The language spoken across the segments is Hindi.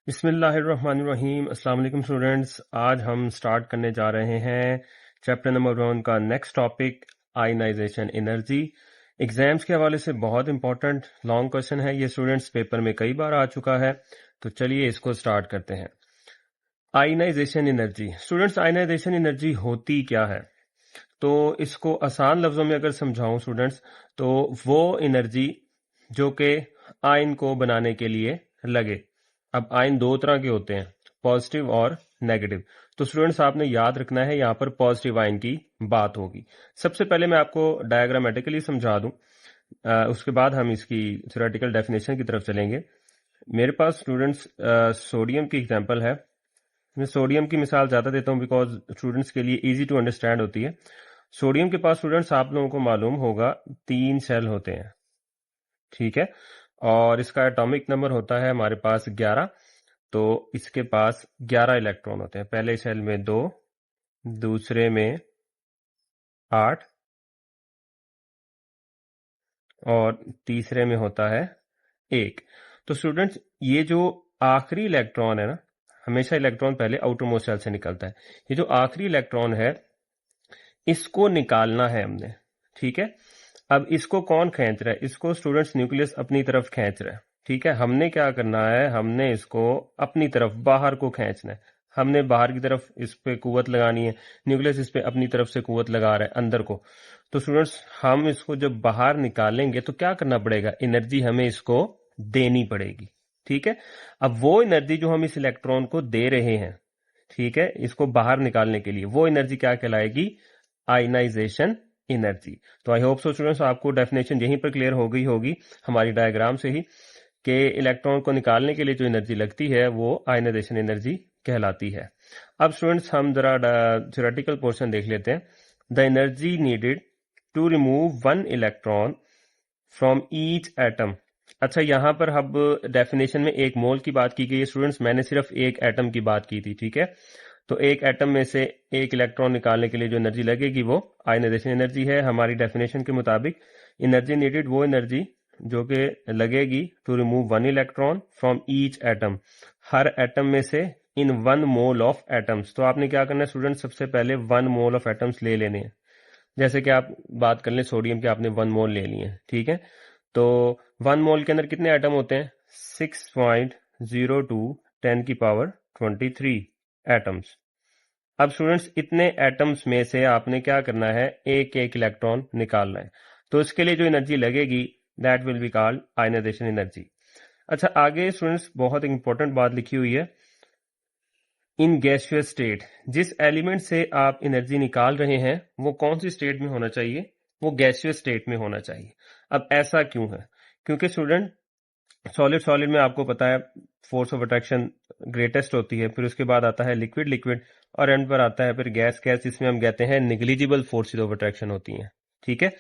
बिस्मिल्लाहिर्रहमानिर्रहीम। अस्सलाम वालेकुम स्टूडेंट्स, आज हम स्टार्ट करने जा रहे हैं चैप्टर नंबर 1 का next topic, ionisation energy. Exams के हवाले से बहुत इंपॉर्टेंट लॉन्ग क्वेश्चन है ये स्टूडेंट्स, पेपर में कई बार आ चुका है। तो चलिए इसको स्टार्ट करते हैं। Ionisation energy students, ionisation energy होती क्या है? तो इसको आसान लफ्जों में अगर समझाऊं स्टूडेंट्स, तो वो एनर्जी जो कि आयन को बनाने के लिए लगे। अब आयन दो तरह के होते हैं, पॉजिटिव और नेगेटिव। तो स्टूडेंट्स आपने याद रखना है, यहां पर पॉजिटिव आयन की बात होगी। सबसे पहले मैं आपको डायग्रामेटिकली समझा दूं, उसके बाद हम इसकी थ्योरेटिकल डेफिनेशन की तरफ चलेंगे। मेरे पास स्टूडेंट्स सोडियम की एग्जांपल है। मैं सोडियम की मिसाल ज्यादा देता हूं बिकॉज स्टूडेंट्स के लिए इजी टू अंडरस्टैंड होती है। सोडियम के पास स्टूडेंट्स आप लोगों को मालूम होगा 3 शेल होते हैं, ठीक है, और इसका एटॉमिक नंबर होता है हमारे पास 11। तो इसके पास 11 इलेक्ट्रॉन होते हैं। पहले शेल में 2, दूसरे में 8 और तीसरे में होता है 1। तो स्टूडेंट्स ये जो आखिरी इलेक्ट्रॉन है ना, हमेशा इलेक्ट्रॉन पहले आउटर मोस्ट शेल से निकलता है। ये जो आखिरी इलेक्ट्रॉन है इसको निकालना है हमने, ठीक है। अब इसको कौन खींच रहा है? इसको स्टूडेंट्स न्यूक्लियस अपनी तरफ खींच रहा है, ठीक है। हमने क्या करना है, हमने इसको अपनी तरफ बाहर को खींचना है। हमने बाहर की तरफ इस पे कुव्वत लगानी है, न्यूक्लियस इस पे अपनी तरफ से कुव्वत लगा रहा है अंदर को। तो स्टूडेंट्स हम इसको जब बाहर निकालेंगे तो क्या करना पड़ेगा, एनर्जी हमें इसको देनी पड़ेगी, ठीक है। अब वो एनर्जी जो हम इस इलेक्ट्रॉन को दे रहे हैं, ठीक है, इसको बाहर निकालने के लिए, वो एनर्जी क्या कहलाएगी, आयनाइजेशन एनर्जी। तो आई होप सो स्टूडेंट्स आपको डेफिनेशन यहीं पर क्लियर हो गई होगी हमारी डायग्राम से ही, कि इलेक्ट्रॉन को निकालने के लिए जो एनर्जी लगती है वो आयनाइजेशन एनर्जी कहलाती है। अब स्टूडेंट्स हम जरा थ्योरेटिकल पोर्शन देख लेते हैं। The energy needed to remove 1 electron from each atom. अच्छा, यहां पर अब डेफिनेशन में 1 मोल की बात की गई है स्टूडेंट्स, मैंने सिर्फ 1 एटम की बात की थी, ठीक है। तो 1 एटम में से 1 इलेक्ट्रॉन निकालने के लिए जो एनर्जी लगेगी वो आयनाइजेशन एनर्जी है। हमारी डेफिनेशन के मुताबिक एनर्जी नीडेड वो एनर्जी जो कि लगेगी to remove 1 electron from each atom, हर एटम में से, इन 1 मोल ऑफ एटम्स। तो आपने क्या करना है स्टूडेंट, सबसे पहले 1 मोल ऑफ एटम्स ले लेने हैं। जैसे कि आप बात कर लें सोडियम के, आपने 1 मोल ले लिए, ठीक है। तो 1 मोल के अंदर कितने एटम होते हैं, 6.02 10 की पावर 23 एटम्स। अब स्टूडेंट्स इतने एटम्स में से आपने क्या करना है, एक एक इलेक्ट्रॉन निकालना है। तो इसके लिए जो एनर्जी लगेगी that will be called ionization energy. अच्छा, आगे स्टूडेंट्स बहुत इंपॉर्टेंट बात लिखी हुई है, इन गैसियस स्टेट। जिस एलिमेंट से आप एनर्जी निकाल रहे हैं वो कौन सी स्टेट में होना चाहिए, वो गैसियस स्टेट में होना चाहिए। अब ऐसा क्यों है, क्योंकि स्टूडेंट सॉलिड सॉलिड में आपको पता है फोर्स ऑफ अट्रैक्शन ग्रेटेस्ट होती है, फिर उसके बाद आता है लिक्विड लिक्विड, और एंड पर आता है फिर गैस गैस, जिसमें हम कहते हैं निग्लिजिबल फोर्सेज ऑफ अट्रैक्शन होती हैं, ठीक है।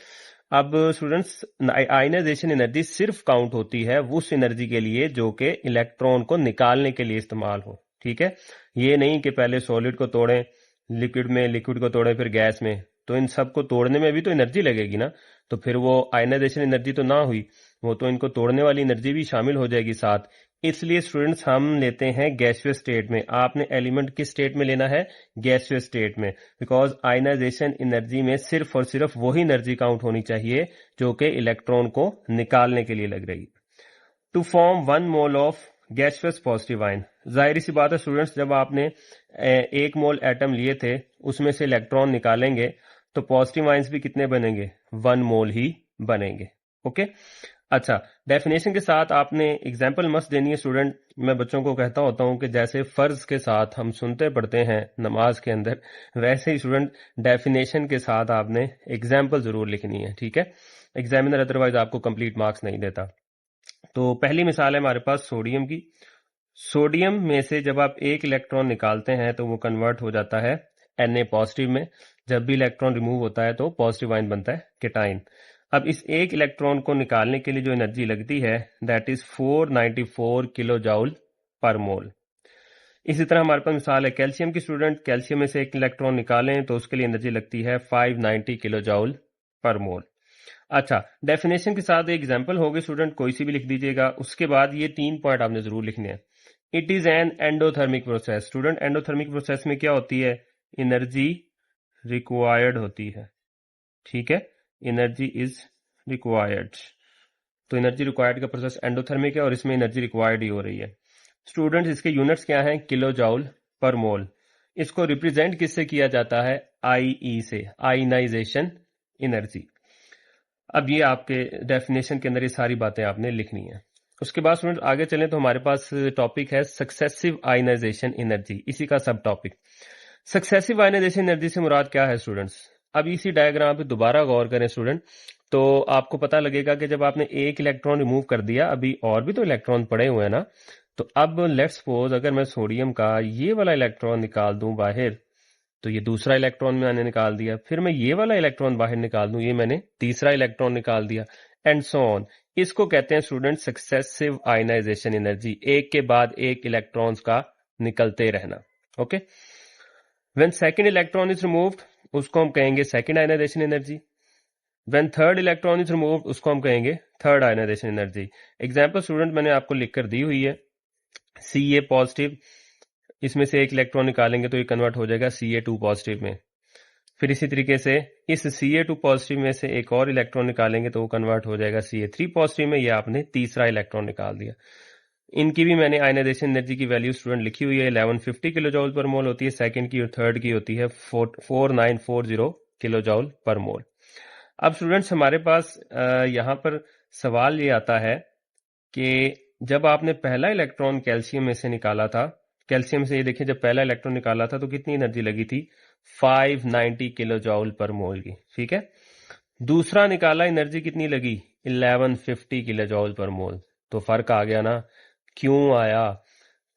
अब स्टूडेंट्स आयनाइजेशन एनर्जी सिर्फ काउंट होती है उस एनर्जी के लिए जो कि इलेक्ट्रॉन को निकालने के लिए इस्तेमाल हो, ठीक है। ये नहीं कि पहले सॉलिड को तोड़ें लिक्विड में, लिक्विड को तोड़ें फिर गैस में, तो इन सब को तोड़ने में भी तो एनर्जी लगेगी ना, तो फिर वो आयनाइजेशन एनर्जी तो ना हुई, वो तो इनको तोड़ने वाली एनर्जी भी शामिल हो जाएगी साथ। इसलिए स्टूडेंट्स हम लेते हैं गैसियस स्टेट में। आपने एलिमेंट किस स्टेट में लेना है, गैसियस स्टेट में, बिकॉज आयनाइजेशन एनर्जी में सिर्फ और सिर्फ वही एनर्जी काउंट होनी चाहिए जो कि इलेक्ट्रॉन को निकालने के लिए लग रही। To form 1 mole of gaseous positive ion, जाहिर सी बात है स्टूडेंट्स, जब आपने 1 मोल एटम लिए थे उसमें से इलेक्ट्रॉन निकालेंगे तो पॉजिटिव आयंस भी कितने बनेंगे, 1 मोल ही बनेंगे, ओके। अच्छा, डेफिनेशन के साथ आपने एग्जाम्पल मस्त देनी है स्टूडेंट। मैं बच्चों को कहता होता हूं कि जैसे फर्ज के साथ हम सुनते पढ़ते हैं नमाज के अंदर, वैसे ही स्टूडेंट डेफिनेशन के साथ आपने एग्जाम्पल जरूर लिखनी है, ठीक है। एग्जामिनर अदरवाइज आपको कंप्लीट मार्क्स नहीं देता। तो पहली मिसाल है हमारे पास सोडियम की। सोडियम में से जब आप 1 इलेक्ट्रॉन निकालते हैं तो वो कन्वर्ट हो जाता है Na पॉजिटिव में। जब भी इलेक्ट्रॉन रिमूव होता है तो पॉजिटिव आयन बनता है केटाइन। अब इस 1 इलेक्ट्रॉन को निकालने के लिए जो एनर्जी लगती है दैट इज 494 किलो जाउल पर मोल। इसी तरह हमारे पास मिसाल है कैल्शियम की स्टूडेंट। कैल्शियम में से 1 इलेक्ट्रॉन निकालें तो उसके लिए एनर्जी लगती है 590 किलो जाउल पर मोल। अच्छा, डेफिनेशन के साथ एक एग्जांपल होगी स्टूडेंट, कोई सी भी लिख दीजिएगा। उसके बाद ये 3 पॉइंट आपने जरूर लिखने हैं it is an endothermic process. Student, endothermic process में क्या होती है? एनर्जी रिक्वायर्ड होती है। ठीक है, एनर्जी इज रिक्वायर्ड। तो एनर्जी रिक्वायर्ड का प्रोसेस एंडोथर्मिक है और इसमें एनर्जी रिक्वायर्ड ही हो रही है। स्टूडेंट्स, इसके यूनिट्स क्या हैं? किलो जूल पर मोल। इसको रिप्रेजेंट किससे किया जाता है? आईई से, आयनाइजेशन एनर्जी। अब ये आपके डेफिनेशन के अंदर ये सारी बातें आपने लिखनी है। उसके बाद स्टूडेंट आगे चलें तो हमारे पास टॉपिक है सक्सेसिव आयनाइजेशन एनर्जी, इसी का सब टॉपिक। सक्सेसिव आयनाइजेशन एनर्जी से मुराद क्या है स्टूडेंट्स? अब इसी डायग्राम पे दोबारा गौर करें स्टूडेंट, तो आपको पता लगेगा कि जब आपने एक इलेक्ट्रॉन रिमूव कर दिया, अभी और भी तो इलेक्ट्रॉन पड़े हुए हैं ना, तो अब लेट्स सपोज अगर मैं सोडियम का ये वाला इलेक्ट्रॉन निकाल दूं बाहर, तो ये दूसरा इलेक्ट्रॉन मैंने निकाल दिया, फिर मैं ये वाला इलेक्ट्रॉन बाहर निकाल दूं, ये मैंने तीसरा इलेक्ट्रॉन निकाल दिया, एंड सो ऑन। इसको कहते हैं स्टूडेंट सक्सेसिव आयनाइजेशन एनर्जी, एक के बाद एक इलेक्ट्रॉन्स का निकलते रहना। Okay, when second electron is removed, उसको हम कहेंगे second ionization energy. When third electron is removed, उसको हम कहेंगे third ionization energy. Example student मैंने आपको लिखकर दी हुई है, Ca पॉजिटिव, इसमें से एक इलेक्ट्रॉन निकालेंगे तो ये कन्वर्ट हो जाएगा Ca2 पॉजिटिव में। फिर इसी तरीके से इस Ca2 पॉजिटिव में से एक और इलेक्ट्रॉन निकालेंगे तो वो कन्वर्ट हो जाएगा Ca3 पॉजिटिव में। ये आपने तीसरा इलेक्ट्रॉन निकाल दिया। इनकी भी मैंने आयनाइजेशन एनर्जी की वैल्यू स्टूडेंट लिखी हुई है, 1150 किलो जूल पर मोल होती है सेकंड की, और थर्ड की होती है 4940 किलो जूल पर मोल। अब स्टूडेंट्स हमारे पास यहाँ पर सवाल ये आता है कि जब आपने पहला इलेक्ट्रॉन कैल्शियम में से निकाला था, कैल्शियम से ये देखिए जब पहला इलेक्ट्रॉन निकाला था तो कितनी एनर्जी लगी थी? 590 किलो जूल पर मोल की। ठीक है, दूसरा निकाला, एनर्जी कितनी लगी? 1150 किलो जूल पर मोल। तो फर्क आ गया ना? क्यों आया?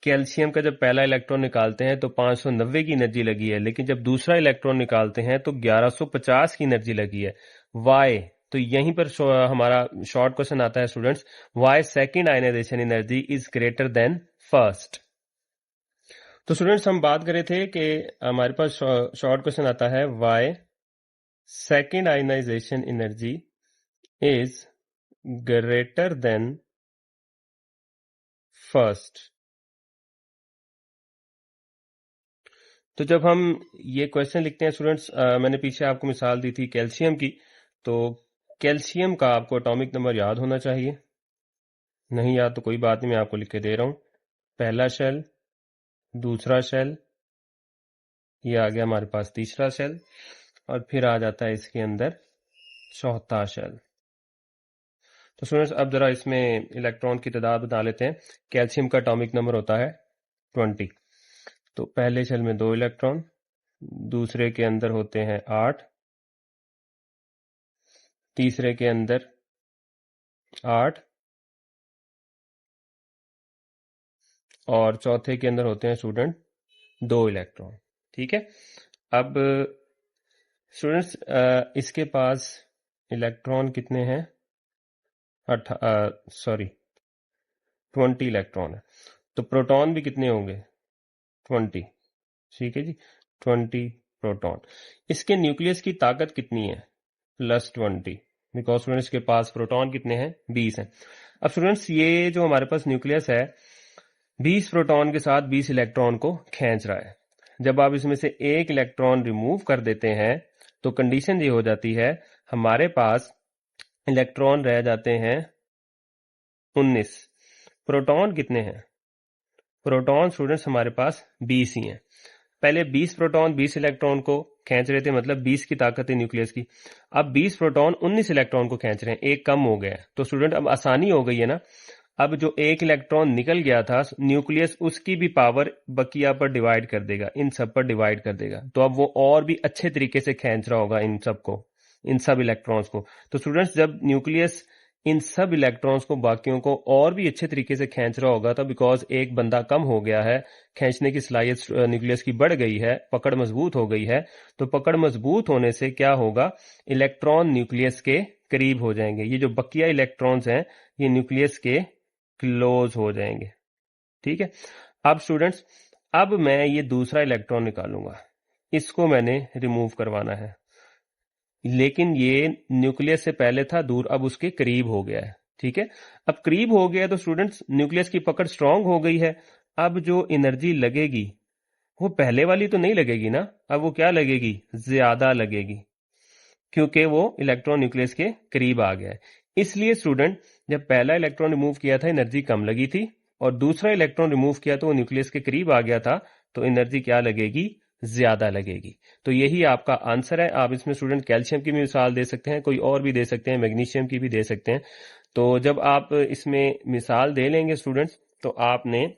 कैल्शियम का जब पहला इलेक्ट्रॉन निकालते हैं तो 590 की एनर्जी लगी है, लेकिन जब दूसरा इलेक्ट्रॉन निकालते हैं तो 1150 की एनर्जी लगी है। वाई? तो यहीं पर हमारा शॉर्ट क्वेश्चन आता है students, why second ionization energy is greater than first. तो स्टूडेंट्स हम बात कर रहे थे कि हमारे पास शॉर्ट क्वेश्चन आता है, why second ionization energy is greater than first. तो जब हम ये क्वेश्चन लिखते हैं स्टूडेंट्स, मैंने पीछे आपको मिसाल दी थी कैल्शियम की, तो कैल्शियम का आपको एटॉमिक नंबर याद होना चाहिए। नहीं याद तो कोई बात नहीं, मैं आपको लिख के दे रहा हूं। पहला शेल, दूसरा शेल, ये आ गया हमारे पास तीसरा शेल, और फिर आ जाता है इसके अंदर चौथा शेल। तो स्टूडेंट्स अब जरा इसमें इलेक्ट्रॉन की तादाद बता लेते हैं। कैल्शियम का एटॉमिक नंबर होता है 20। तो पहले शेल में 2 इलेक्ट्रॉन, दूसरे के अंदर होते हैं 8, तीसरे के अंदर 8, और चौथे के अंदर होते हैं स्टूडेंट 2 इलेक्ट्रॉन। ठीक है, अब स्टूडेंट्स इसके पास इलेक्ट्रॉन कितने हैं? 20 इलेक्ट्रॉन है। तो प्रोटॉन भी कितने होंगे? 20। ठीक है जी, 20 प्रोटॉन। इसके न्यूक्लियस की ताकत कितनी है? +20, बिकॉज स्टूडेंट्स के पास प्रोटॉन कितने हैं? 20 हैं। अब स्टूडेंट्स ये जो हमारे पास न्यूक्लियस है 20 प्रोटॉन के साथ 20 इलेक्ट्रॉन को खींच रहा है। जब आप इसमें से एक इलेक्ट्रॉन रिमूव कर देते हैं तो कंडीशन ये हो जाती है, हमारे पास इलेक्ट्रॉन रह जाते हैं 19। प्रोटॉन कितने हैं? प्रोटॉन स्टूडेंट्स हमारे पास 20 ही हैं। पहले 20 प्रोटॉन 20 इलेक्ट्रॉन को खींच रहे थे, मतलब 20 की ताकत है न्यूक्लियस की। अब 20 प्रोटॉन 19 इलेक्ट्रॉन को खींच रहे हैं, एक कम हो गया है। तो स्टूडेंट अब आसानी हो गई है ना? अब जो एक इलेक्ट्रॉन निकल गया था न्यूक्लियस, उसकी भी पावर बकिया पर डिवाइड कर देगा, इन सब पर डिवाइड कर देगा। तो अब वो और भी अच्छे तरीके से खींच रहा होगा इन सबको, इन सब इलेक्ट्रॉन्स को। तो स्टूडेंट्स जब न्यूक्लियस इन सब इलेक्ट्रॉन्स को, बाकियों को और भी अच्छे तरीके से खींच रहा होगा, तो बिकॉज एक बंदा कम हो गया है, खींचने की सलाहियत न्यूक्लियस की बढ़ गई है, पकड़ मजबूत हो गई है। तो पकड़ मजबूत होने से क्या होगा? इलेक्ट्रॉन न्यूक्लियस के करीब हो जाएंगे। ये जो बकिया इलेक्ट्रॉन्स हैं ये न्यूक्लियस के क्लोज हो जाएंगे। ठीक है, अब स्टूडेंट्स अब मैं ये दूसरा इलेक्ट्रॉन निकालूंगा, इसको मैंने रिमूव करवाना है, लेकिन ये न्यूक्लियस से पहले था दूर, अब उसके करीब हो गया है। ठीक है, अब करीब हो गया तो स्टूडेंट्स न्यूक्लियस की पकड़ स्ट्रांग हो गई है। अब जो एनर्जी लगेगी वो पहले वाली तो नहीं लगेगी ना, अब वो क्या लगेगी, ज्यादा लगेगी, क्योंकि वो इलेक्ट्रॉन न्यूक्लियस के करीब आ गया है। इसलिए स्टूडेंट, जब पहला इलेक्ट्रॉन रिमूव किया था एनर्जी कम लगी थी, और दूसरा इलेक्ट्रॉन रिमूव किया तो वो न्यूक्लियस के करीब आ गया था, तो एनर्जी क्या लगेगी, ज्यादा लगेगी। तो यही आपका आंसर है। आप इसमें स्टूडेंट कैल्शियम की भी मिसाल दे सकते हैं, कोई और भी दे सकते हैं, मैग्नीशियम की भी दे सकते हैं। तो जब आप इसमें मिसाल दे लेंगे स्टूडेंट्स, तो आपने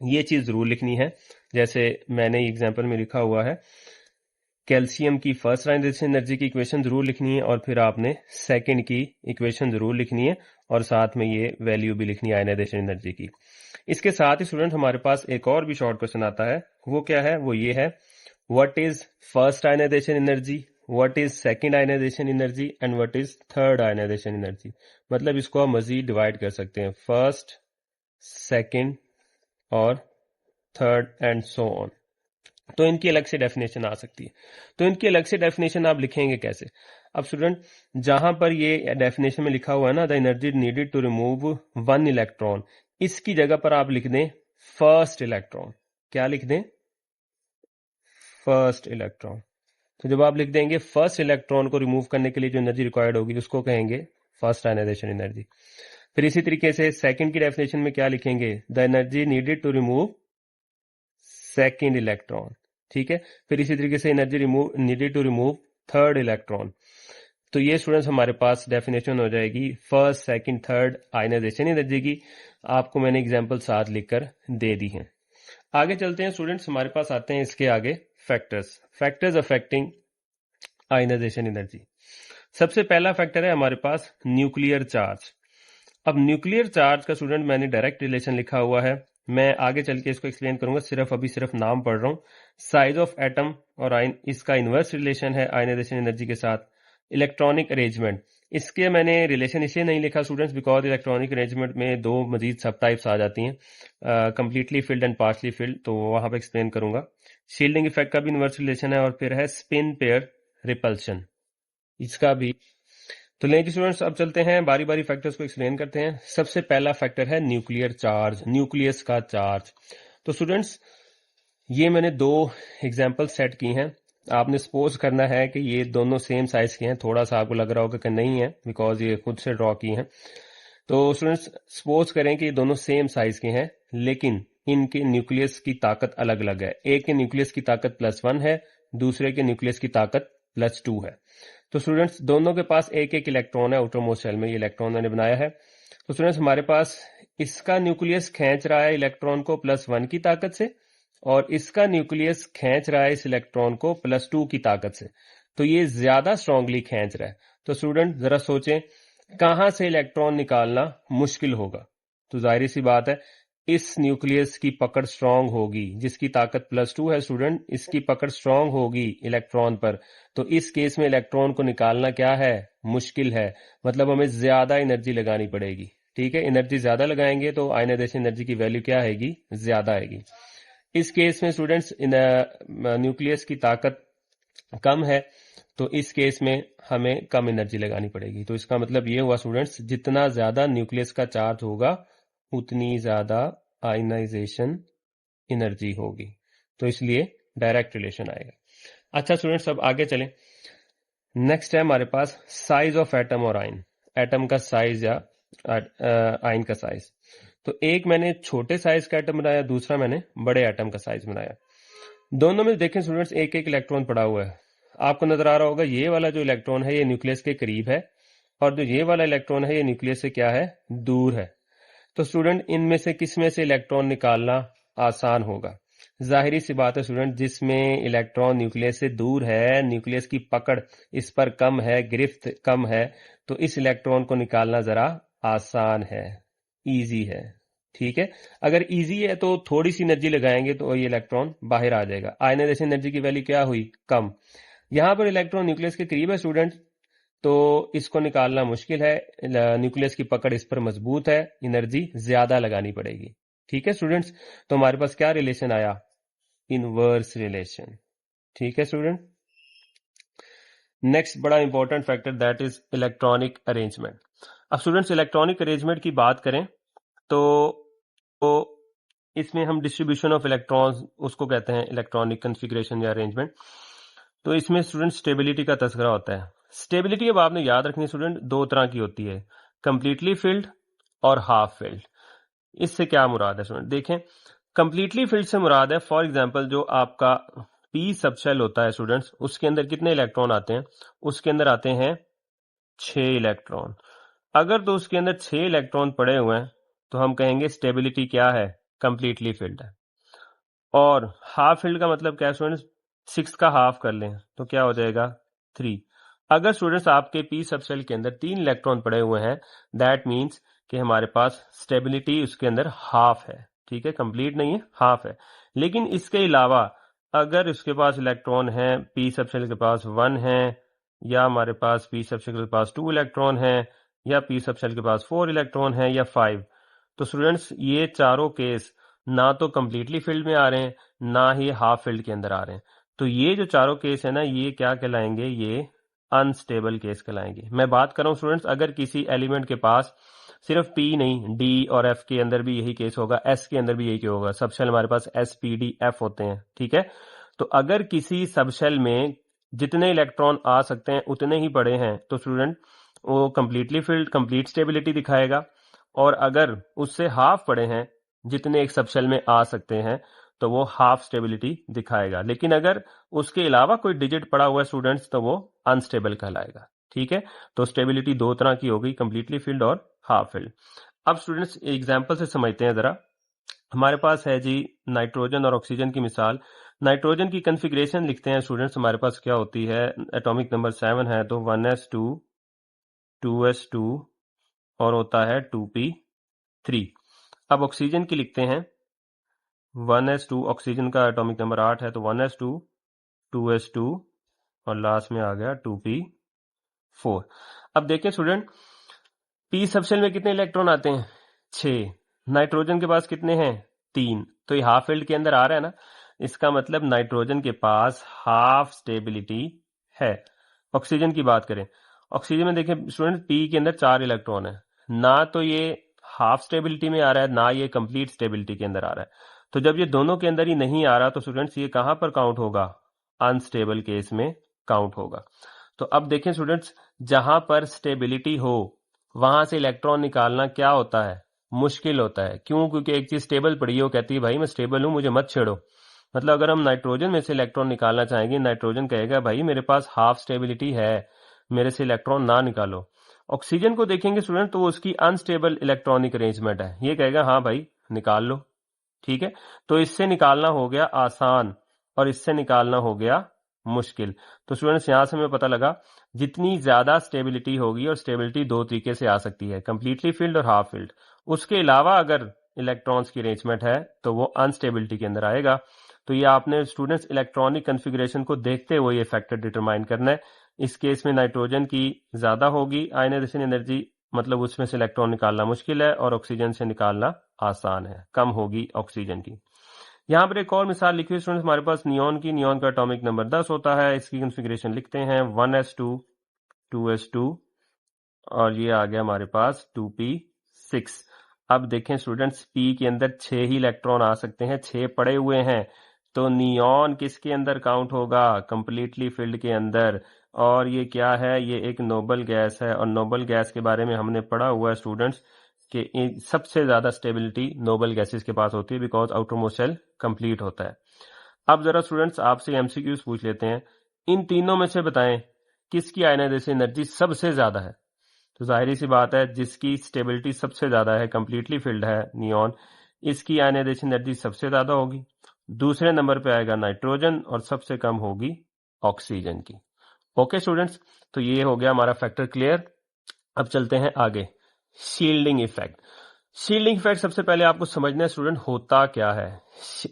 ये चीज जरूर लिखनी है, जैसे मैंने एग्जाम्पल में लिखा हुआ है, कैल्शियम की फर्स्ट आयनाइजेशन एनर्जी की इक्वेशन जरूर लिखनी है, और फिर आपने सेकंड की इक्वेशन जरूर लिखनी है, और साथ में ये वैल्यू भी लिखनी है आयनाइजेशन एनर्जी की। इसके साथ ही स्टूडेंट हमारे पास एक और भी शॉर्ट क्वेश्चन आता है, वो क्या है, वो ये है, what is first ionization energy, what is second ionization energy and what is third ionization energy. मतलब इसको हम मजीद डिवाइड कर सकते हैं, फर्स्ट, सेकंड और थर्ड एंड सो ऑन। तो इनकी अलग से डेफिनेशन आ सकती है। तो इनकी अलग से डेफिनेशन आप लिखेंगे कैसे। अब स्टूडेंट, जहां पर ये डेफिनेशन में लिखा हुआ है ना, the energy needed to remove one electron, इसकी जगह पर आप लिख दें फर्स्ट इलेक्ट्रॉन। क्या लिख दें, फर्स्ट इलेक्ट्रॉन। तो जब आप लिख देंगे फर्स्ट इलेक्ट्रॉन को रिमूव करने के लिए जो एनर्जी रिक्वायर्ड होगी उसको कहेंगे फर्स्ट आयनाइजेशन एनर्जी। फिर इसी तरीके से सेकंड की डेफिनेशन में क्या लिखेंगे, the energy needed to remove second electron. ठीक है, फिर इसी तरीके से energy needed to remove third electron. तो ये स्टूडेंट्स हमारे पास डेफिनेशन हो जाएगी first, second, third ionization energy की। आपको मैंने एग्जांपल साथ लिखकर दे दी हैं। आगे चलते हैं स्टूडेंट्स, हमारे पास आते हैं इसके आगे फैक्टर्स अफेक्टिंग आयनाइजेशन एनर्जी। सबसे पहला फैक्टर है हमारे पास न्यूक्लियर चार्ज। अब न्यूक्लियर चार्ज का स्टूडेंट मैंने डायरेक्ट रिलेशन लिखा हुआ है, मैं आगे चल के इसको एक्सप्लेन करूंगा, अभी सिर्फ नाम पढ़ रहा हूं। साइज ऑफ एटम और आयन, इसका इनवर्स रिलेशन है आयनाइजेशन एनर्जी के साथ। इलेक्ट्रॉनिक अरेंजमेंट, इसके मैंने रिलेशन इसलिए नहीं लिखा स्टूडेंट्स बिकॉज इलेक्ट्रॉनिक अरेंजमेंट में दो मजीद सब टाइप्स आ जाती हैं, completely filled and partially field, तो वहां पे एक्सप्लेन करूंगा। शील्डिंग इफेक्ट का भी इनवर्स रिलेशन है, और फिर है स्पिन पेयर रिपल्शन, इसका भी। तो लेकिन स्टूडेंट्स, अब चलते हैं बारी बारी फैक्टर्स को एक्सप्लेन करते हैं। सबसे पहला फैक्टर है न्यूक्लियर चार्ज, न्यूक्लियस का चार्ज। तो स्टूडेंट्स, ये मैंने दो एग्जांपल सेट की हैं। आपने सपोज करना है कि ये दोनों सेम साइज के हैं, थोड़ा सा आपको लग रहा होगा कि नहीं है बिकॉज ये खुद से ड्रॉ की हैं। तो स्टूडेंट्स, सपोज करें कि ये दोनों सेम साइज के हैं, लेकिन इनके न्यूक्लियस की ताकत अलग अलग है। एक के न्यूक्लियस की ताकत +1 है, दूसरे के न्यूक्लियस की ताकत +2 है। तो स्टूडेंट्स, दोनों के पास एक एक इलेक्ट्रॉन है, आउटर मोस्ट शेल में ये इलेक्ट्रॉन मैंने बनाया है। तो स्टूडेंट्स, हमारे पास इसका न्यूक्लियस खींच रहा है इलेक्ट्रॉन को +1 की ताकत से, और इसका न्यूक्लियस खींच रहा है इस इलेक्ट्रॉन को +2 की ताकत से। तो ये ज्यादा स्ट्रांगली खींच रहा है। तो स्टूडेंट जरा सोचें, कहां से इलेक्ट्रॉन निकालना मुश्किल होगा। तो जाहिर सी बात है, इस न्यूक्लियस की पकड़ स्ट्रांग होगी, जिसकी ताकत +2 है स्टूडेंट, इसकी पकड़ स्ट्रांग होगी इलेक्ट्रॉन पर। तो इस केस में इलेक्ट्रॉन को निकालना क्या है, मुश्किल है। मतलब हमें ज्यादा एनर्जी लगानी पड़ेगी। ठीक है, एनर्जी ज्यादा लगाएंगे तो आयनाइजेशन एनर्जी की वैल्यू क्या आएगी, ज्यादा आएगी। इस केस में स्टूडेंट्स, न्यूक्लियस की ताकत कम है, तो इस केस में हमें कम एनर्जी लगानी पड़ेगी। तो इसका मतलब ये हुआ स्टूडेंट्स, जितना ज्यादा न्यूक्लियस का चार्ज होगा उतनी ज्यादा आयनाइजेशन एनर्जी होगी। तो इसलिए डायरेक्ट रिलेशन आएगा। अच्छा स्टूडेंट्स, अब आगे चलें। नेक्स्ट है हमारे पास साइज ऑफ एटम और आयन, एटम का साइज या आयन का साइज। तो एक मैंने छोटे साइज का एटम बनाया, दूसरा मैंने बड़े एटम का साइज बनाया। दोनों में देखें स्टूडेंट्स, एक एक इलेक्ट्रॉन पड़ा हुआ है। आपको नजर आ रहा होगा ये वाला जो इलेक्ट्रॉन है ये न्यूक्लियस के करीब है, और जो ये वाला इलेक्ट्रॉन है ये न्यूक्लियस से क्या है, दूर है। तो स्टूडेंट, इनमें से किस में से इलेक्ट्रॉन निकालना आसान होगा। जाहिरी सी बात है स्टूडेंट, जिसमें इलेक्ट्रॉन न्यूक्लियस से दूर है, न्यूक्लियस की पकड़ इस पर कम है, गिरफ्त कम है, तो इस इलेक्ट्रॉन को निकालना जरा आसान है, इजी है। ठीक है, अगर इजी है तो थोड़ी सी एनर्जी लगाएंगे तो ये इलेक्ट्रॉन बाहर आ जाएगा। आयनाइजेशन एनर्जी की वैल्यू क्या हुई, कम। यहां पर इलेक्ट्रॉन न्यूक्लियस के करीब है स्टूडेंट, तो इसको निकालना मुश्किल है, न्यूक्लियस की पकड़ इस पर मजबूत है, एनर्जी ज्यादा लगानी पड़ेगी। ठीक है स्टूडेंट्स, तो हमारे पास क्या रिलेशन आया, इनवर्स रिलेशन। ठीक है स्टूडेंट। नेक्स्ट बड़ा important factor that is electronic arrangement. अब स्टूडेंट्स, इलेक्ट्रॉनिक अरेंजमेंट की बात करें तो इसमें हम डिस्ट्रीब्यूशन ऑफ इलेक्ट्रॉन्स उसको कहते हैं इलेक्ट्रॉनिक कॉन्फ़िगरेशन या अरेंजमेंट। तो इसमें स्टूडेंट स्टेबिलिटी का तस्करा होता है। स्टेबिलिटी अब आपने याद रखनी स्टूडेंट दो तरह की होती है, कंप्लीटली फिल्ड और हाफ फिल्ड। इससे क्या मुराद है स्टूडेंट, देखें कंप्लीटली फिल्ड से मुराद है फॉर एग्जांपल जो आपका पी सबशेल होता है स्टूडेंट्स, उसके अंदर कितने इलेक्ट्रॉन आते हैं, उसके अंदर आते हैं 6 इलेक्ट्रॉन। अगर तो उसके अंदर 6 इलेक्ट्रॉन पड़े हुए हैं तो हम कहेंगे स्टेबिलिटी क्या है, कंप्लीटली फिल्ड है। और हाफ फिल्ड का मतलब क्या है स्टूडेंट्स, 6 का हाफ कर लें तो क्या हो जाएगा 3। अगर स्टूडेंट्स आपके पी सबशेल के अंदर 3 इलेक्ट्रॉन पड़े हुए हैं, दैट मीन्स कि हमारे पास स्टेबिलिटी उसके अंदर हाफ है, ठीक है, कंप्लीट नहीं है, हाफ है। लेकिन इसके अलावा अगर उसके पास इलेक्ट्रॉन है, पी सबशेल के पास 1 है, या हमारे पास पी सबशेल के पास 2 इलेक्ट्रॉन है, या पी सबशेल के पास 4 इलेक्ट्रॉन है, या 5, तो स्टूडेंट्स ये चारों केस ना तो कंप्लीटली फील्ड में आ रहे हैं, ना ही हाफ फील्ड के अंदर आ रहे हैं। तो ये जो चारों केस है ना, ये क्या कहलाएंगे, ये अनस्टेबल केस कहलाएंगे। मैं बात कर रहा हूँ स्टूडेंट्स, अगर किसी एलिमेंट के पास सिर्फ पी नहीं, डी और एफ के अंदर भी यही केस होगा, एस के अंदर भी यही केस होगा। सबशेल हमारे पास एस पी डी एफ होते हैं, ठीक है। तो अगर किसी सबशेल में जितने इलेक्ट्रॉन आ सकते हैं उतने ही पड़े हैं तो स्टूडेंट वो कंप्लीटली फील्ड, कंप्लीट स्टेबिलिटी दिखाएगा। और अगर उससे हाफ पड़े हैं जितने एक सबशेल में आ सकते हैं तो वो हाफ स्टेबिलिटी दिखाएगा। लेकिन अगर उसके अलावा कोई डिजिट पड़ा हुआ है स्टूडेंट्स तो वो अनस्टेबल कहलाएगा, ठीक है। तो स्टेबिलिटी दो तरह की हो गई, कंप्लीटली फील्ड और हाफ फील्ड। अब स्टूडेंट्स एग्जांपल से समझते हैं जरा। हमारे पास है जी नाइट्रोजन और ऑक्सीजन की मिसाल। नाइट्रोजन की कॉन्फ़िगरेशन लिखते हैं स्टूडेंट्स, हमारे पास क्या होती है, एटॉमिक नंबर 7 है तो 1s2 2s2 और होता है 2p3। अब ऑक्सीजन की लिखते हैं 1s2, ऑक्सीजन का एटॉमिक नंबर 8 है तो 1s2 2s2 और लास्ट में आ गया 2p4। अब देखें स्टूडेंट, पी सबशेल में कितने इलेक्ट्रॉन आते हैं, 6। नाइट्रोजन के पास कितने हैं, 3। तो ये हाफ फील्ड के अंदर आ रहा है ना, इसका मतलब नाइट्रोजन के पास हाफ स्टेबिलिटी है। ऑक्सीजन की बात करें, ऑक्सीजन में देखें स्टूडेंट, पी के अंदर 4 इलेक्ट्रॉन है, ना तो ये हाफ स्टेबिलिटी में आ रहा है, ना ये कंप्लीट स्टेबिलिटी के अंदर आ रहा है। तो जब ये दोनों के अंदर ही नहीं आ रहा तो स्टूडेंट्स ये कहां पर काउंट होगा, अनस्टेबल केस में काउंट होगा। तो अब देखें स्टूडेंट्स, जहां पर स्टेबिलिटी हो वहां से इलेक्ट्रॉन निकालना क्या होता है, मुश्किल होता है। क्यों, क्योंकि एक चीज स्टेबल पड़ी है, वो कहती है भाई मैं स्टेबल हूं, मुझे मत छेड़ो। मतलब अगर हम नाइट्रोजन में से इलेक्ट्रॉन निकालना चाहेंगे, नाइट्रोजन कहेगा भाई मेरे पास हाफ स्टेबिलिटी है, मेरे से इलेक्ट्रॉन ना निकालो। ऑक्सीजन को देखेंगे स्टूडेंट तो उसकी अनस्टेबल इलेक्ट्रॉनिक अरेंजमेंट है, ये कहेगा हाँ भाई निकाल लो, ठीक है। तो इससे निकालना हो गया आसान और इससे निकालना हो गया मुश्किल। तो स्टूडेंट्स यहां से हमें पता लगा जितनी ज्यादा स्टेबिलिटी होगी, और स्टेबिलिटी दो तरीके से आ सकती है, कंप्लीटली फील्ड और हाफ फील्ड। उसके अलावा अगर इलेक्ट्रॉन्स की अरेंजमेंट है तो वो अनस्टेबिलिटी के अंदर आएगा। तो ये आपने स्टूडेंट्स इलेक्ट्रॉनिक कॉन्फ़िगरेशन को देखते हुए ये फैक्टर डिटरमाइन करना है। इस केस में नाइट्रोजन की ज्यादा होगी आयनाइजेशन एनर्जी, मतलब उसमें से इलेक्ट्रॉन निकालना मुश्किल है, और ऑक्सीजन से निकालना आसान है, कम होगी ऑक्सीजन की। यहाँ पर एक और मिसाल लिखी हुई स्टूडेंट्स हमारे पास नियॉन की। नियॉन का एटॉमिक नंबर 10 होता है, इसकी कॉन्फ़िगरेशन लिखते हैं 1s2 2s2 और ये आ गया हमारे पास 2p6। अब देखें स्टूडेंट्स, पी के अंदर 6 ही इलेक्ट्रॉन आ सकते हैं, 6 पड़े हुए हैं, तो नियॉन किसके अंदर काउंट होगा, कंप्लीटली फिल्ड के अंदर। और ये क्या है, ये एक नोबल गैस है, और नोबल गैस के बारे में हमने पढ़ा हुआ है स्टूडेंट्स कि सबसे ज्यादा स्टेबिलिटी नोबल गैसेस के पास होती है, बिकॉज आउटरमोस्ट शेल कंप्लीट होता है। अब जरा स्टूडेंट्स आपसे एमसीक्यूज पूछ लेते हैं, इन तीनों में से बताएं किसकी आयनाइजेशन एनर्जी सबसे ज्यादा है। तो जाहिर सी बात है जिसकी स्टेबिलिटी सबसे ज्यादा है, कंप्लीटली फिल्ड है नियॉन, इसकी आयनाइजेशन एनर्जी सबसे ज्यादा होगी। दूसरे नंबर पे आएगा नाइट्रोजन और सबसे कम होगी ऑक्सीजन की। ओके स्टूडेंट्स, तो ये हो गया हमारा फैक्टर क्लियर। अब चलते हैं आगे, शील्डिंग इफेक्ट। शील्डिंग इफेक्ट सबसे पहले आपको समझना है स्टूडेंट होता क्या है।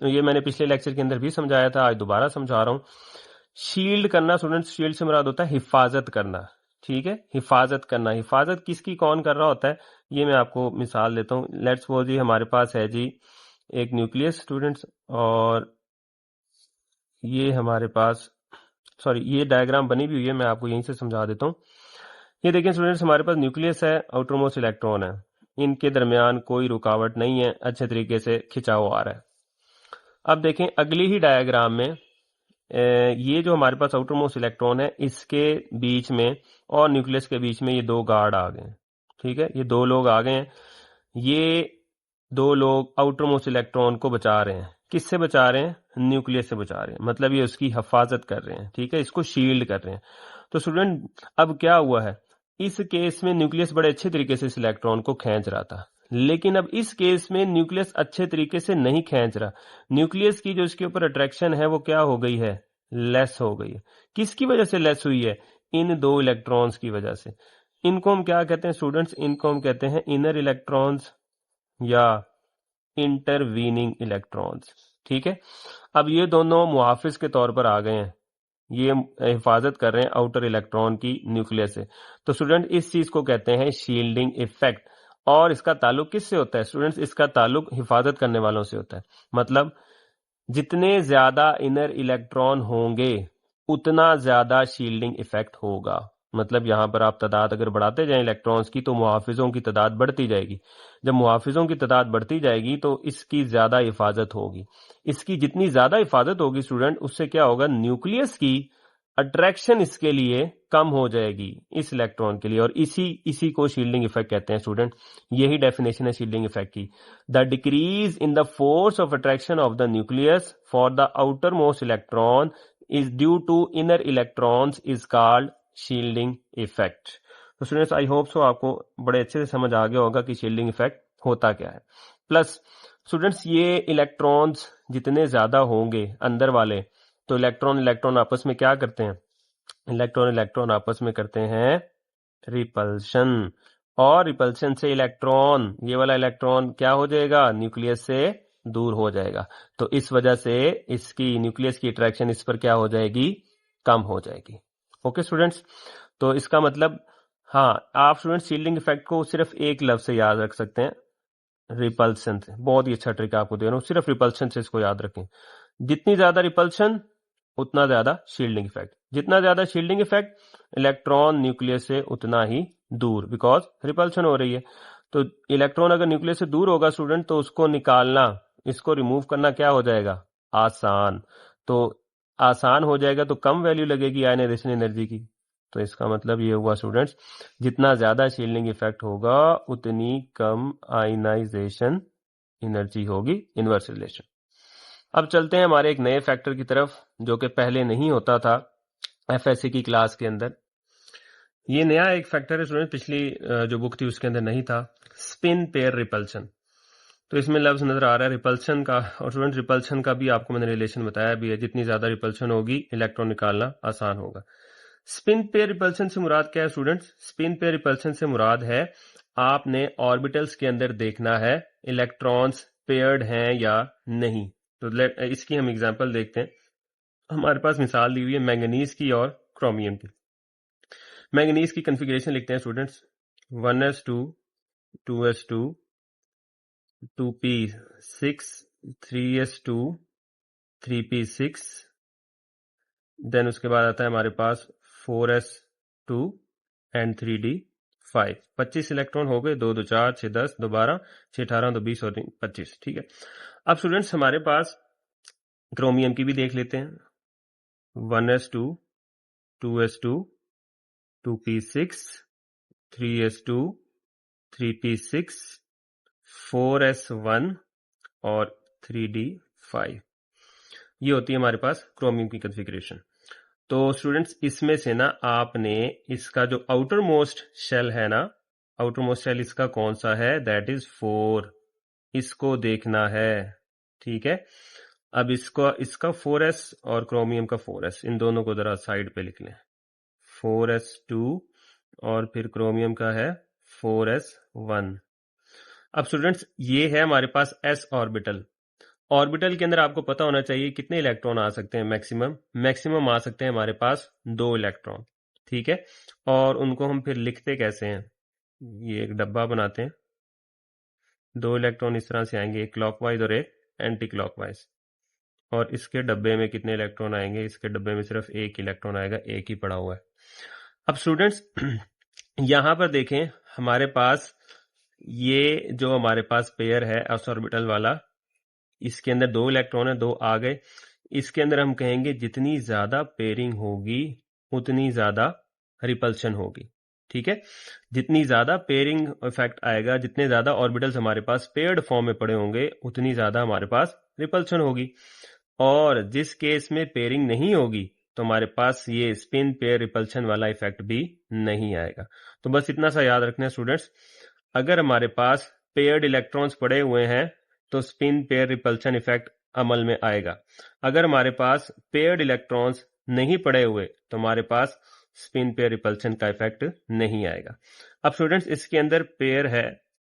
ये मैंने पिछले लेक्चर के अंदर भी समझाया था, आज दोबारा समझा रहा हूं। शील्ड करना स्टूडेंट, शील्ड से मुराद होता है हिफाजत करना, ठीक है, हिफाजत करना। हिफाजत किसकी कौन कर रहा होता है, ये मैं आपको मिसाल देता हूँ। लेट्स सपोज जी हमारे पास है जी एक न्यूक्लियस स्टूडेंट्स, और ये हमारे पास, सॉरी ये डायग्राम बनी भी हुई है, मैं आपको यहीं से समझा देता हूँ। ये देखिए स्टूडेंट्स, हमारे पास न्यूक्लियस है, आउटरमोस्ट इलेक्ट्रॉन है, इनके दरमियान कोई रुकावट नहीं है, अच्छे तरीके से खिंचाव आ रहा है। अब देखें अगली ही डायग्राम में ये जो हमारे पास आउटर मोस्ट इलेक्ट्रॉन है, इसके बीच में और न्यूक्लियस के बीच में ये दो गार्ड आ गए हैं। ठीक है, ये दो लोग आ गए हैं। ये दो लोग आउटर मोस्ट इलेक्ट्रॉन को बचा रहे हैं। किससे बचा रहे हैं? न्यूक्लियस से बचा रहे हैं, मतलब ये उसकी हिफाजत कर रहे हैं। ठीक है, इसको शील्ड कर रहे हैं। तो स्टूडेंट अब क्या हुआ है, इस केस में न्यूक्लियस बड़े अच्छे तरीके से इस इलेक्ट्रॉन को खींच रहा था, लेकिन अब इस केस में न्यूक्लियस अच्छे तरीके से नहीं खींच रहा। न्यूक्लियस की जो इसके ऊपर अट्रैक्शन है वो क्या हो गई है? लेस हो गई है। किसकी वजह से लेस हुई है? इन दो इलेक्ट्रॉन्स की वजह से। इनको हम क्या कहते हैं स्टूडेंट्स? इनको हम कहते हैं इनर इलेक्ट्रॉन्स या इंटरवीनिंग इलेक्ट्रॉन्स। ठीक है, अब ये दोनों मुहाफिज के तौर पर आ गए हैं, ये हिफाजत कर रहे हैं आउटर इलेक्ट्रॉन की न्यूक्लियस से। तो स्टूडेंट इस चीज को कहते हैं शील्डिंग इफेक्ट। और इसका ताल्लुक किससे होता है स्टूडेंट्स? इसका ताल्लुक हिफाजत करने वालों से होता है। मतलब जितने ज्यादा इनर इलेक्ट्रॉन होंगे उतना ज्यादा शील्डिंग इफेक्ट होगा। मतलब यहां पर आप तादाद अगर बढ़ाते जाएं इलेक्ट्रॉन्स की तो मुहाफिजों की तादाद बढ़ती जाएगी। जब मुहाफिजों की तादाद बढ़ती जाएगी तो इसकी ज्यादा हिफाजत होगी। इसकी जितनी ज्यादा हिफाजत होगी स्टूडेंट, उससे क्या होगा? न्यूक्लियस की अट्रैक्शन इसके लिए कम हो जाएगी इस इलेक्ट्रॉन के लिए, और इसी को शील्डिंग इफेक्ट कहते हैं स्टूडेंट। यही डेफिनेशन है शील्डिंग इफेक्ट की। The decrease in the force of attraction of the nucleus for the outermost electron is due to inner electrons is called shielding effect. तो स्टूडेंट्स आई होप सो आपको बड़े अच्छे से समझ आ गया होगा कि शील्डिंग इफेक्ट होता क्या है। प्लस स्टूडेंट्स ये इलेक्ट्रॉन्स जितने ज्यादा होंगे अंदर वाले, तो इलेक्ट्रॉन आपस में क्या करते हैं? इलेक्ट्रॉन आपस में करते हैं रिपल्शन। और रिपल्शन से इलेक्ट्रॉन, ये वाला इलेक्ट्रॉन क्या हो जाएगा? न्यूक्लियस से दूर हो जाएगा। तो इस वजह से इसकी न्यूक्लियस की अट्रैक्शन इस पर क्या हो जाएगी? कम हो जाएगी। ओके स्टूडेंट्स, तो इसका मतलब हाँ, आप स्टूडेंट शील्डिंग इफेक्ट को सिर्फ एक लफ्ज से याद रख सकते हैं, रिपल्सन से। बहुत ही अच्छा ट्रिक आपको दे रहा हूं, सिर्फ रिपल्सन से इसको याद रखें। जितनी ज्यादा रिपल्शन उतना ज्यादा शील्डिंग इफेक्ट। जितना ज्यादा शील्डिंग इफेक्ट, इलेक्ट्रॉन न्यूक्लियस से उतना ही दूर, बिकॉज रिपल्शन हो रही है। तो इलेक्ट्रॉन अगर न्यूक्लियस से दूर होगा स्टूडेंट, तो उसको निकालना, इसको रिमूव करना क्या हो जाएगा? आसान। तो आसान हो जाएगा तो कम वैल्यू लगेगी आयनाइजेशन एनर्जी की। तो इसका मतलब ये हुआ स्टूडेंट्स, जितना ज्यादा शील्डिंग इफेक्ट होगा उतनी कम आयनाइजेशन एनर्जी होगी, इनवर्स रिलेशन। अब चलते हैं हमारे एक नए फैक्टर की तरफ जो कि पहले नहीं होता था एफएससी की क्लास के अंदर। ये नया एक फैक्टर है स्टूडेंट, पिछली जो बुक थी उसके अंदर नहीं था, स्पिन पेयर रिपल्शन। तो इसमें लफ्ज नजर आ रहा है रिपल्शन का, और स्टूडेंट रिपल्शन का भी आपको मैंने रिलेशन बताया भी है, जितनी ज्यादा रिपल्शन होगी इलेक्ट्रॉन निकालना आसान होगा। स्पिन पेयर रिपल्शन से मुराद क्या है स्टूडेंट्स? स्पिन पेयर रिपल्शन से मुराद है आपने ऑर्बिटल्स के अंदर देखना है इलेक्ट्रॉन्स पेयर्ड हैं या नहीं। तो इसकी हम एग्जांपल देखते हैं। हमारे पास मिसाल दी हुई है मैंगनीज की और क्रोमियम की। मैंगनीज की कॉन्फ़िगरेशन लिखते हैं students, 1s2 2s2 2p6 3s2 3p6, then उसके बाद आता है हमारे पास 4s2 एंड 3d5। 25 इलेक्ट्रॉन हो गए, 2 2 4 6 10 2 12 6 18 2 20 और 25। ठीक है, अब स्टूडेंट्स हमारे पास क्रोमियम की भी देख लेते हैं, 1s2 2s2 2p6 3s2 3p6 4s1 और 3d5। ये होती है हमारे पास क्रोमियम की कॉन्फ़िगरेशन। तो स्टूडेंट्स इसमें से ना आपने इसका जो आउटर मोस्ट शेल है ना, आउटर मोस्ट शेल इसका कौन सा है? That is 4। इसको देखना है। ठीक है, अब इसका 4s और क्रोमियम का 4s, इन दोनों को जरा साइड पे लिख लें। 4s2 और फिर क्रोमियम का है 4s1। अब स्टूडेंट्स ये है हमारे पास s ऑर्बिटल। ऑर्बिटल के अंदर आपको पता होना चाहिए कितने इलेक्ट्रॉन आ सकते हैं। मैक्सिमम आ सकते हैं हमारे पास 2 इलेक्ट्रॉन। ठीक है, और उनको हम फिर लिखते कैसे हैं? ये एक डब्बा बनाते हैं, 2 इलेक्ट्रॉन इस तरह से आएंगे, एक क्लॉकवाइज और एक एंटी क्लॉकवाइज। और इसके डब्बे में कितने इलेक्ट्रॉन आएंगे? इसके डब्बे में सिर्फ एक इलेक्ट्रॉन आएगा, एक ही पड़ा हुआ है। अब स्टूडेंट्स यहां पर देखें, हमारे पास ये जो हमारे पास पेयर है s ऑर्बिटल वाला, इसके अंदर 2 इलेक्ट्रॉन है, 2 आ गए। इसके अंदर हम कहेंगे जितनी ज्यादा पेयरिंग होगी उतनी ज्यादा रिपल्शन होगी। ठीक है, जितनी ज्यादा पेयरिंग इफेक्ट आएगा, जितने ज्यादा ऑर्बिटल्स हमारे पास पेयर्ड फॉर्म में पड़े होंगे, उतनी ज्यादा हमारे पास रिपल्शन होगी। और जिस केस में पेयरिंग नहीं होगी तो हमारे पास ये स्पिन पेयर रिपल्शन वाला इफेक्ट भी नहीं आएगा। तो बस इतना सा याद रखना है स्टूडेंट्स, अगर हमारे पास पेयर्ड इलेक्ट्रॉन्स पड़े हुए हैं तो स्पिन पेयर रिपल्शन इफेक्ट अमल में आएगा। अगर हमारे पास पेयर्ड इलेक्ट्रॉन्स नहीं पड़े हुए तो हमारे पास स्पिन पेयर रिपल्शन का इफेक्ट नहीं आएगा। अब स्टूडेंट्स इसके अंदर पेयर है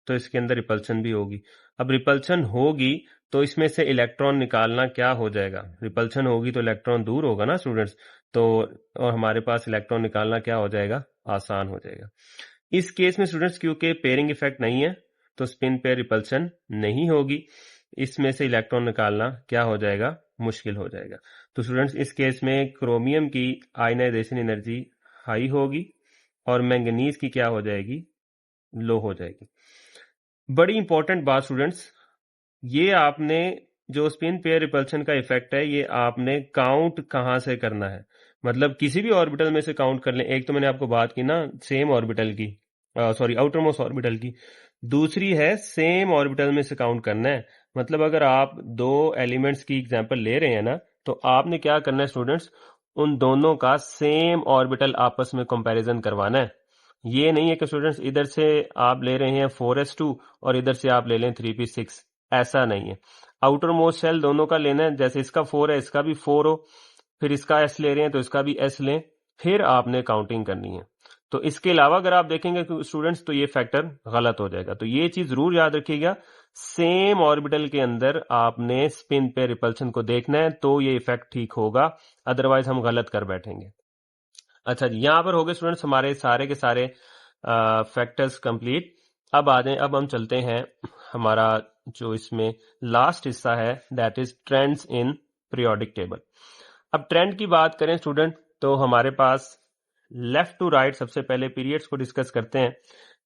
तो इसके अंदर रिपल्शन भी होगी। अब रिपल्शन होगी तो इसमें से इलेक्ट्रॉन निकालना क्या हो जाएगा? रिपल्शन होगी तो इलेक्ट्रॉन दूर होगा ना स्टूडेंट्स, तो और हमारे पास इलेक्ट्रॉन निकालना क्या हो जाएगा? आसान हो जाएगा। इस केस में स्टूडेंट्स क्योंकि पेयरिंग इफेक्ट नहीं है तो स्पिन पेयर रिपल्शन नहीं होगी, इसमें से इलेक्ट्रॉन निकालना क्या हो जाएगा? मुश्किल हो जाएगा। तो स्टूडेंट्स इस केस में क्रोमियम की आयनाइजेशन एनर्जी हाई होगी और मैंगनीज की क्या हो जाएगी? लो हो जाएगी। बड़ी इंपॉर्टेंट बात स्टूडेंट्स, ये आपने जो स्पिन पेयर रिपल्शन का इफेक्ट है ये आपने काउंट कहां से करना है? मतलब किसी भी ऑर्बिटल में से काउंट कर लें। एक तो मैंने आपको बात की ना सेम ऑर्बिटल की, सॉरी आउटर मोस्ट ऑर्बिटल की, दूसरी है सेम ऑर्बिटल में से काउंट करना है। मतलब अगर आप दो एलिमेंट्स की एग्जांपल ले रहे हैं ना, तो आपने क्या करना है स्टूडेंट्स, उन दोनों का सेम ऑर्बिटल आपस में कंपैरिजन करवाना है। ये नहीं है कि स्टूडेंट्स इधर से आप ले रहे हैं 4s2 और इधर से आप ले लें 3p6, ऐसा नहीं है। आउटर मोस्ट शेल दोनों का लेना है, जैसे इसका 4 है इसका भी 4 हो, फिर इसका s ले रहे हैं तो इसका भी s लें, फिर आपने काउंटिंग करनी है। तो इसके अलावा अगर आप देखेंगे स्टूडेंट्स तो ये फैक्टर गलत हो जाएगा। तो ये चीज जरूर याद रखिएगा, सेम ऑर्बिटल के अंदर आपने स्पिन पे रिपल्शन को देखना है तो ये इफेक्ट ठीक होगा, अदरवाइज हम गलत कर बैठेंगे। अच्छा जी, यहां पर हो गए स्टूडेंट्स हमारे सारे के सारे फैक्टर्स कंप्लीट। अब आ जाए, अब हम चलते हैं हमारा जो इसमें लास्ट हिस्सा है, that is trends in periodic table. अब ट्रेंड की बात करें स्टूडेंट तो हमारे पास लेफ्ट टू राइट सबसे पहले पीरियड्स को डिस्कस करते हैं।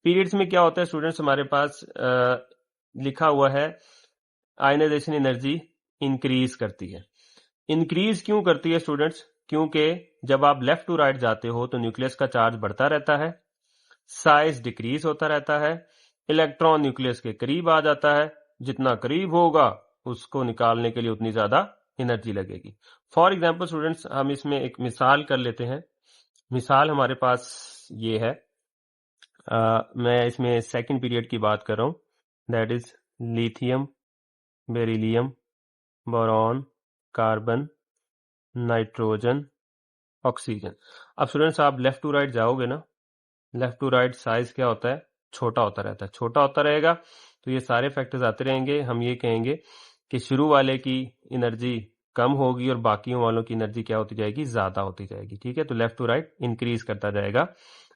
पीरियड्स में क्या होता है स्टूडेंट्स, हमारे पास लिखा हुआ है आयनाइजेशन एनर्जी इंक्रीज करती है। इंक्रीज क्यों करती है स्टूडेंट्स? क्योंकि जब आप लेफ्ट टू राइट जाते हो तो न्यूक्लियस का चार्ज बढ़ता रहता है, साइज डिक्रीज होता रहता है, इलेक्ट्रॉन न्यूक्लियस के करीब आ जाता है, जितना करीब होगा उसको निकालने के लिए उतनी ज्यादा एनर्जी लगेगी। फॉर एग्जाम्पल स्टूडेंट्स हम इसमें एक मिसाल कर लेते हैं। मिसाल हमारे पास ये है, मैं इसमें सेकंड पीरियड की बात कर रहा हूं, that is lithium, beryllium, boron, carbon, nitrogen, oxygen. अब स्टूडेंट्स आप लेफ्ट टू राइट जाओगे ना, लेफ्ट टू राइट साइज क्या होता है? छोटा होता रहता है। छोटा होता रहेगा तो ये सारे फैक्टर्स आते रहेंगे। हम ये कहेंगे कि शुरू वाले की एनर्जी कम होगी और बाकियों वालों की एनर्जी क्या होती जाएगी? ज्यादा होती जाएगी। ठीक है, तो लेफ्ट टू राइट इंक्रीज करता जाएगा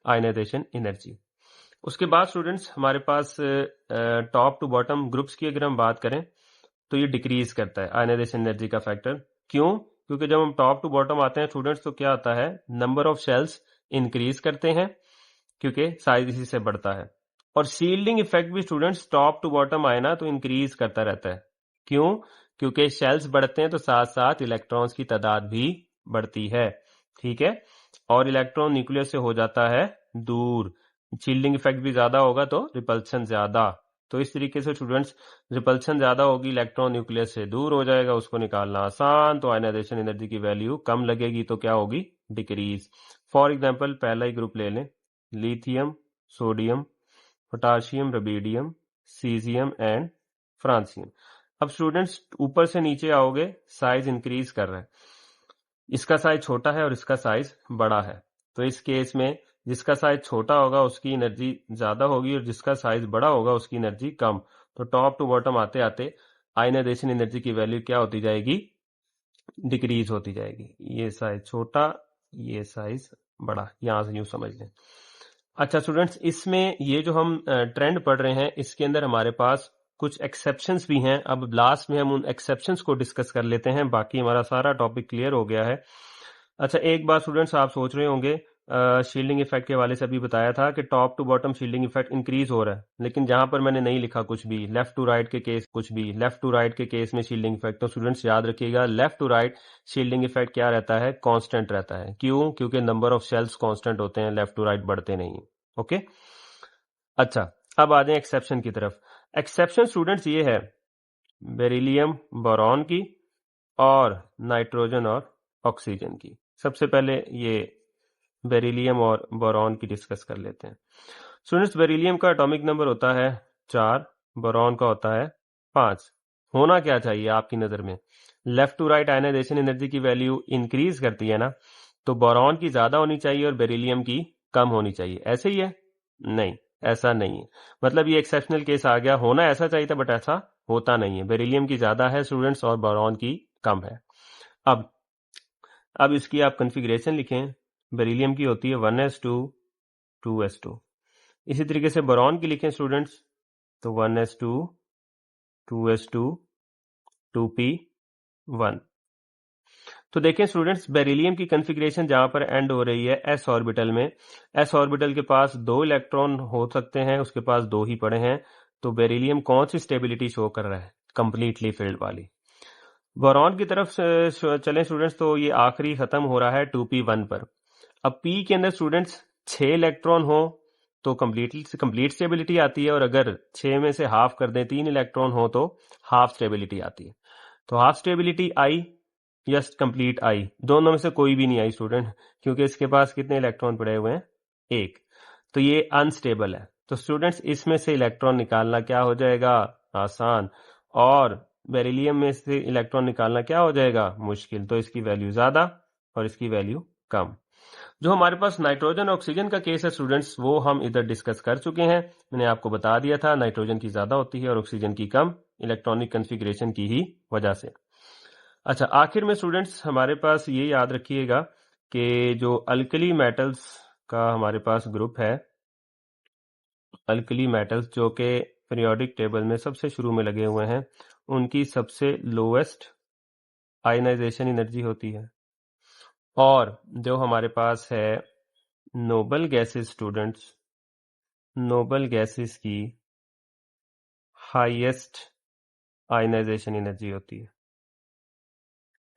आयनाइजेशन एनर्जी। उसके बाद स्टूडेंट्स हमारे पास टॉप टू बॉटम ग्रुप्स की अगर हम बात करें तो ये डिक्रीज करता है आयनाइजेशन एनर्जी का फैक्टर। क्यों? क्योंकि जब हम टॉप टू बॉटम आते हैं स्टूडेंट्स तो क्या आता है? नंबर ऑफ शेल्स इंक्रीज करते हैं क्योंकि साइज इसी से बढ़ता है। और शील्डिंग इफेक्ट भी स्टूडेंट्स टॉप टू बॉटम आए ना तो इंक्रीज करता रहता है। क्यों? क्योंकि शेल्स बढ़ते हैं तो साथ साथ इलेक्ट्रॉन्स की तादाद भी बढ़ती है। ठीक है, और इलेक्ट्रॉन न्यूक्लियस से हो जाता है दूर। शील्डिंग इफेक्ट भी ज्यादा होगा तो रिपल्शन ज्यादा। तो इस तरीके से स्टूडेंट्स रिपल्शन ज्यादा होगी, इलेक्ट्रॉन न्यूक्लियस से दूर हो जाएगा, उसको निकालना आसान, तो आयनाइजेशन एनर्जी की वैल्यू कम लगेगी, तो क्या होगी? डिक्रीज। फॉर एग्जाम्पल पहला ही ग्रुप ले लें, lithium, sodium, potassium, rubidium, caesium and francium. अब स्टूडेंट्स ऊपर से नीचे आओगे, साइज इंक्रीज कर रहा है, इसका साइज छोटा है और इसका साइज बड़ा है। तो इस केस में जिसका साइज छोटा होगा उसकी एनर्जी ज्यादा होगी और जिसका साइज बड़ा होगा उसकी एनर्जी कम। तो टॉप टू बॉटम आते आते आयनाइजेशन एनर्जी की वैल्यू क्या होती जाएगी? डिक्रीज होती जाएगी। ये साइज छोटा, ये साइज बड़ा, यहां से यूं समझ लें। अच्छा स्टूडेंट्स, इसमें ये जो हम ट्रेंड पढ़ रहे हैं इसके अंदर हमारे पास कुछ एक्सेप्शंस भी हैं। अब लास्ट में हम उन एक्सेप्शंस को डिस्कस कर लेते हैं, बाकी हमारा सारा टॉपिक क्लियर हो गया है। अच्छा एक बात स्टूडेंट्स आप सोच रहे होंगे शील्डिंग इफेक्ट के हवाले से अभी बताया था कि top to bottom shielding effect increase हो रहा है, लेकिन जहां पर मैंने नहीं लिखा कुछ भी, लेफ्ट टू राइट के केस कुछ भी, लेफ्ट टू राइट के केस में शील्डिंग इफेक्ट, तो स्टूडेंट्स याद रखिएगा left to right shielding effect क्या रहता है, कांस्टेंट रहता है। क्यों? क्योंकि नंबर ऑफ शेल्स कांस्टेंट होते हैं, लेफ्ट टू राइट बढ़ते नहीं। ओके, अच्छा, अब आ जाए एक्सेप्शन की तरफ। एक्सेप्शन स्टूडेंट्स ये है बेरिलियम बोरॉन की और नाइट्रोजन और ऑक्सीजन की। सबसे पहले ये बेरिलियम और बोरॉन की डिस्कस कर लेते हैं। स्टूडेंट्स, बेरिलियम का एटॉमिक नंबर होता है 4, बोरॉन का होता है 5। होना क्या चाहिए आपकी नजर में? Left to right ionization energy की वैल्यू इंक्रीज करती है ना, तो बोरॉन की ज्यादा होनी चाहिए और बेरिलियम की कम होनी चाहिए। ऐसे ही है? नहीं, ऐसा नहीं है। मतलब ये एक्सेप्शनल केस आ गया। होना ऐसा चाहिए था बट ऐसा होता नहीं है। बेरिलियम की ज्यादा है स्टूडेंट्स और बोरॉन की कम है। अब इसकी आप कॉन्फ़िगरेशन लिखें। बेरिलियम की होती है 1s2 2s2। इसी तरीके से बोरॉन की लिखें स्टूडेंट्स, तो 1s2 2s2 2p1। तो देखें स्टूडेंट्स, बेरिलियम की कॉन्फ़िगरेशन जहां पर एंड हो रही है s ऑर्बिटल में, s ऑर्बिटल के पास 2 इलेक्ट्रॉन हो सकते हैं, उसके पास 2 ही पड़े हैं, तो बेरिलियम कौन सी स्टेबिलिटी शो कर रहा है? कंप्लीटली फिल्ड वाली। बोरॉन की तरफ चलें स्टूडेंट्स, तो ये आखिरी खत्म हो रहा है 2p1 पर। अब p के अंदर स्टूडेंट्स 6 इलेक्ट्रॉन हो तो कंप्लीट स्टेबिलिटी आती है, और अगर 6 में से हाफ कर दें, 3 इलेक्ट्रॉन हो तो हाफ स्टेबिलिटी आती है। तो हाफ स्टेबिलिटी आई या कंप्लीट आई, दोनों में से कोई भी नहीं आई स्टूडेंट, क्योंकि इसके पास कितने इलेक्ट्रॉन पड़े हुए हैं? 1। तो ये अनस्टेबल है। तो स्टूडेंट्स, इसमें से इलेक्ट्रॉन निकालना क्या हो जाएगा? आसान। और बेरिलियम में से इलेक्ट्रॉन निकालना क्या हो जाएगा? मुश्किल। तो इसकी वैल्यू ज्यादा और इसकी वैल्यू कम। जो हमारे पास नाइट्रोजन ऑक्सीजन का केस है स्टूडेंट्स, वो हम इधर डिस्कस कर चुके हैं। मैंने आपको बता दिया था नाइट्रोजन की ज्यादा होती है और ऑक्सीजन की कम, इलेक्ट्रॉनिक कॉन्फ़िगरेशन की ही वजह से। अच्छा, आखिर में स्टूडेंट्स हमारे पास ये याद रखिएगा कि जो अल्कली मेटल्स का हमारे पास ग्रुप है, अल्कली मेटल्स जो कि पीरियोडिक टेबल में सबसे शुरू में लगे हुए हैं, उनकी सबसे लोएस्ट आयनाइजेशन एनर्जी होती है। और जो हमारे पास है noble gases students, noble gases की हाईएस्ट आयनाइजेशन एनर्जी होती है।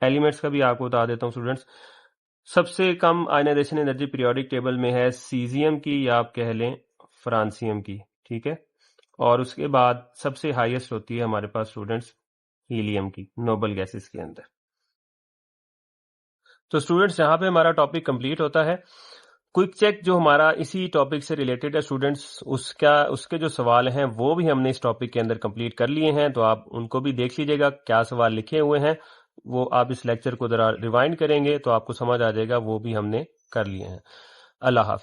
एलिमेंट्स का भी आपको बता देता हूं स्टूडेंट्स। सबसे कम आयनाइजेशन एनर्जी पीरियोडिक टेबल में है सीजियम की, या आप कह लें फ्रांसियम की, ठीक है। और उसके बाद सबसे हाईएस्ट होती है हमारे पास स्टूडेंट्स हीलियम की, नोबल गैसेस के अंदर। तो स्टूडेंट्स, यहां पे हमारा टॉपिक कंप्लीट होता है। क्विक चेक जो हमारा इसी टॉपिक से रिलेटेड है स्टूडेंट्स, उसके जो सवाल हैं वो भी हमने इस टॉपिक के अंदर कंप्लीट कर लिए हैं, तो आप उनको भी देख लीजिएगा क्या सवाल लिखे हुए हैं। वो आप इस लेक्चर को जरा रिवाइंड करेंगे तो आपको समझ आ जाएगा, वो भी हमने कर लिए हैं। अल्लाह हाफिज।